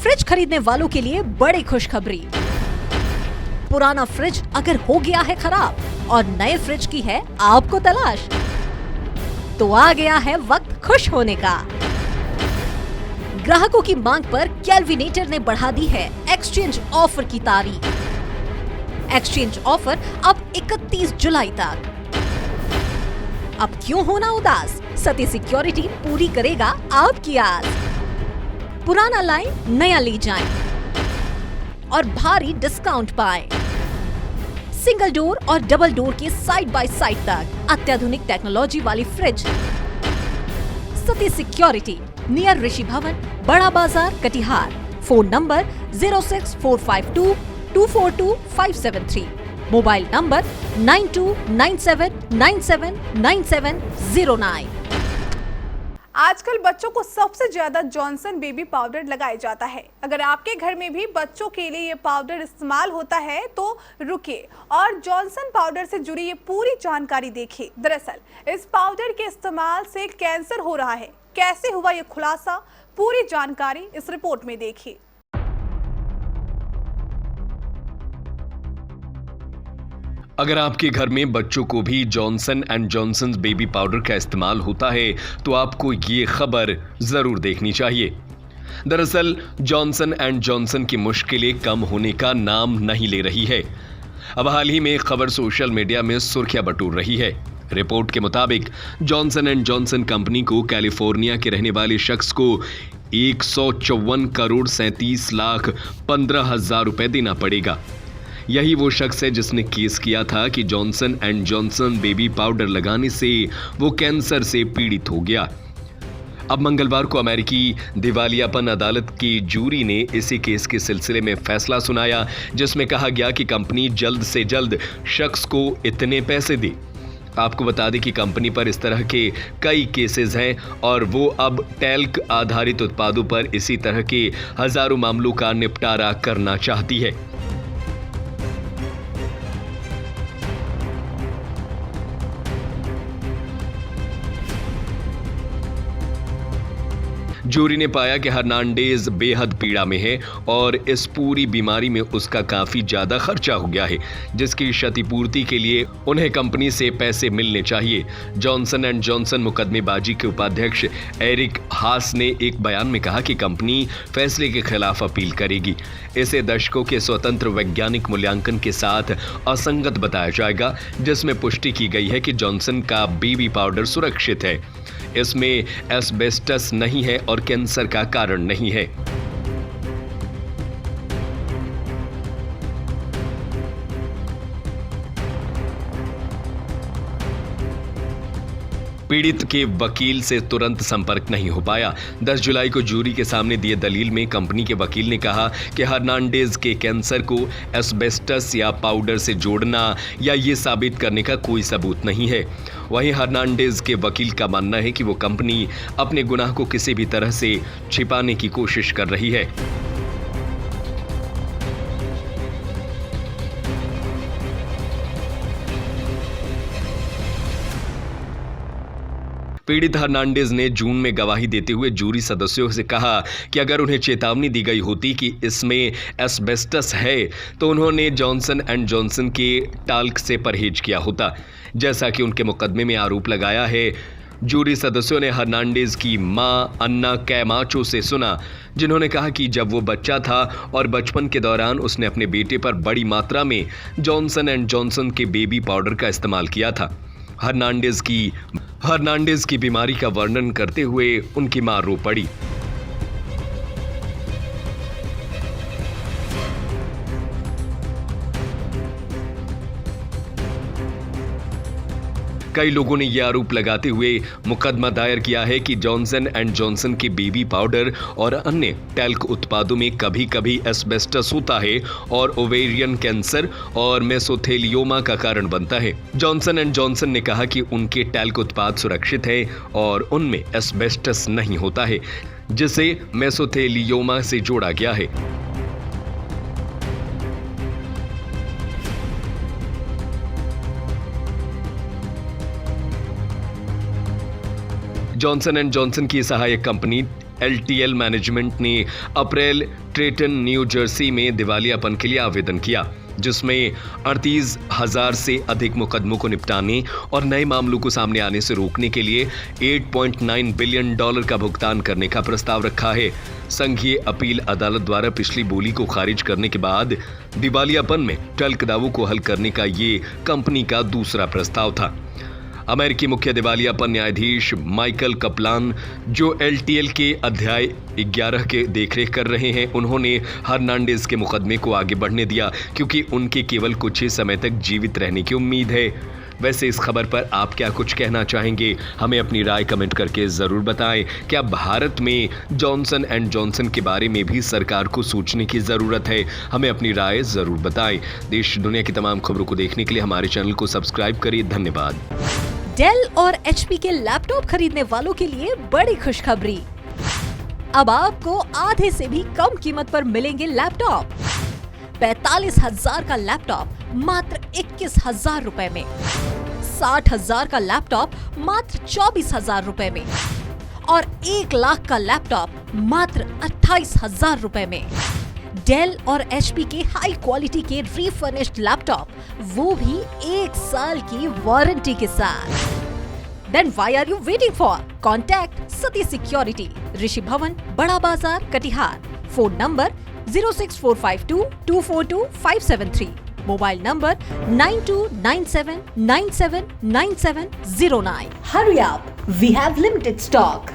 Fridge खरीदने वालों के लिए बड़ी खुशखबरी। पुराना फ्रिज अगर हो गया है खराब और नए फ्रिज की है आपको तलाश, तो आ गया है वक्त खुश होने का। ग्राहकों की मांग पर केल्विनेटर ने बढ़ा दी है एक्सचेंज ऑफर की तारीख। एक्सचेंज ऑफर अब 31 जुलाई तक। अब क्यों होना उदास, सती सिक्योरिटी पूरी करेगा आपकी आस। पुराना लाएं, नया ले जाएं और भारी डिस्काउंट पाएं। सिंगल डोर और डबल डोर के साइड बाय साइड तक अत्याधुनिक टेक्नोलॉजी वाली फ्रिज। सती सिक्योरिटी, नियर ऋषि भवन, बड़ा बाजार, Katihar. Phone number 06452 242 573। Mobile number 9297979709। आजकल बच्चों को सबसे ज्यादा जॉनसन बेबी पाउडर लगाया जाता है। अगर आपके घर में भी बच्चों के लिए ये पाउडर इस्तेमाल होता है तो रुकिए और जॉनसन पाउडर से जुड़ी ये पूरी जानकारी देखिए। दरअसल इस पाउडर के इस्तेमाल से कैंसर हो रहा है। कैसे हुआ ये खुलासा, पूरी जानकारी इस रिपोर्ट में देखिए। अगर आपके घर में बच्चों को भी Johnson and Johnson baby powder का इस्तेमाल होता है तो आपको ये खबर जरूर देखनी चाहिए। दरअसल जॉनसन एंड जॉनसन की मुश्किलें कम होने का नाम नहीं ले रही है। अब हाल ही में एक खबर सोशल मीडिया में सुर्खियां बटोर रही है। रिपोर्ट के मुताबिक जॉनसन एंड जॉनसन कंपनी को कैलिफोर्निया के रहने वाले शख्स को 154 करोड़ 37 लाख 15 हजार रुपए देना पड़ेगा। यही वो शख्स है जिसने केस किया था कि Johnson and Johnson baby powder लगाने से वो कैंसर से पीड़ित हो गया। अब मंगलवार को अमेरिकी दिवालियापन अदालत की जूरी ने इसी केस के सिलसिले में फैसला सुनाया, जिसमें कहा गया कि कंपनी जल्द से जल्द शख्स को इतने पैसे दे। आपको बता दें कि कंपनी पर इस तरह के कई केसेस हैं और वो अब टैल्क आधारित उत्पादों पर इसी तरह के हजारों मामलों का निपटारा करना चाहती है। जूरी ने पाया कि हर्नांडेज बेहद पीड़ा में है और इस पूरी बीमारी में उसका काफी ज्यादा खर्चा हो गया है, जिसकी क्षतिपूर्ति के लिए उन्हें कंपनी से पैसे मिलने चाहिए। जॉनसन एंड जॉनसन मुकदमेबाजी के उपाध्यक्ष एरिक हास ने एक बयान में कहा कि कंपनी फैसले के खिलाफ अपील करेगी। इसे दशकों के स्वतंत्र वैज्ञानिक मूल्यांकन के साथ असंगत बताया जाएगा, जिसमें पुष्टि की गई है कि जॉनसन का बेबी पाउडर सुरक्षित है, इसमें एस्बेस्टस नहीं है और कैंसर का कारण नहीं है। पीड़ित के वकील से तुरंत संपर्क नहीं हो पाया। 10 जुलाई को जूरी के सामने दिए दलील में कंपनी के वकील ने कहा कि हर्नांडेज के कैंसर को एस्बेस्टस या पाउडर से जोड़ना या ये साबित करने का कोई सबूत नहीं है। वहीं हर्नांडेज के वकील का मानना है कि वो कंपनी अपने गुनाह को किसी भी तरह से छिपाने की कोशिश कर रही है। पीड़ित हर्नांडेज ने जून में गवाही देते हुए जूरी सदस्यों से कहा कि अगर उन्हें चेतावनी दी गई होती कि इसमें एस्बेस्टस है तो उन्होंने जॉनसन एंड जॉनसन के टाल्क से परहेज किया होता, जैसा कि उनके मुकदमे में आरोप लगाया है। जूरी सदस्यों ने हर्नांडेज की मां अन्ना कैमाचो से सुना, जिन्होंने कहा कि जब वो बच्चा था और बचपन के दौरान उसने अपने बेटे पर बड़ी मात्रा में जॉनसन एंड जॉनसन के बेबी पाउडर का इस्तेमाल किया था। हर्नांडेज की बीमारी का वर्णन करते हुए उनकी मां रो पड़ी। कई लोगों ने यह आरोप लगाते हुए मुकदमा दायर किया है कि जॉनसन एंड जॉनसन के बेबी पाउडर और अन्य टैल्क उत्पादों में कभी कभी एस्बेस्टस होता है और ओवेरियन कैंसर और मेसोथेलियोमा का कारण बनता है। जॉनसन एंड जॉनसन ने कहा कि उनके टैल्क उत्पाद सुरक्षित है और उनमें एस्बेस्टस नहीं होता है, जिसे मेसोथेलियोमा से जोड़ा गया है। जॉनसन एंड जॉनसन की सहायक कंपनी LTL मैनेजमेंट ने अप्रैल ट्रेटन न्यू जर्सी में दिवालियापन के लिए आवेदन किया, जिसमें 38,000 से अधिक मुकदमों को निपटाने और नए मामलों को सामने आने से रोकने के लिए $8.9 बिलियन का भुगतान करने का प्रस्ताव रखा है। संघीय अपील अदालत द्वारा पिछली बोली को खारिज करने के बाद दिवालियापन में टल्क दावों को हल करने का ये कंपनी का दूसरा प्रस्ताव था। अमेरिकी मुख्य दिवालियापन न्यायाधीश माइकल कपलान, जो LTL के अध्याय 11 के देखरेख कर रहे हैं, उन्होंने हर्नांडेज के मुकदमे को आगे बढ़ने दिया क्योंकि उनके केवल कुछ ही समय तक जीवित रहने की उम्मीद है। वैसे इस खबर पर आप क्या कुछ कहना चाहेंगे? हमें अपनी राय कमेंट करके जरूर बताएं। क्या भारत में जॉनसन एंड जॉनसन के बारे में भी सरकार को सोचने की जरूरत है? हमें अपनी राय जरूर बताएं। देश दुनिया की तमाम खबरों को देखने के लिए हमारे चैनल को सब्सक्राइब करिए। धन्यवाद। डेल और HP के लैपटॉप खरीदने वालों के लिए बड़ी खुशखबरी। अब आपको आधे से भी कम कीमत पर मिलेंगे लैपटॉप। 45,000 का लैपटॉप मात्र 21,000 रुपए में, 60,000 का लैपटॉप मात्र 24,000 रुपए में और 1 लाख का लैपटॉप मात्र 28,000 रुपए में। डेल और HP के हाई क्वालिटी के रीफर्निश्ड लैपटॉप, वो भी 1 साल की वारंटी के साथ। Then why are you waiting for? Contact Sati Security, ऋषि भवन, बड़ा बाजार, Katihar. Phone number 06452 242 573, mobile number 9297979709। Hurry up, we have limited stock.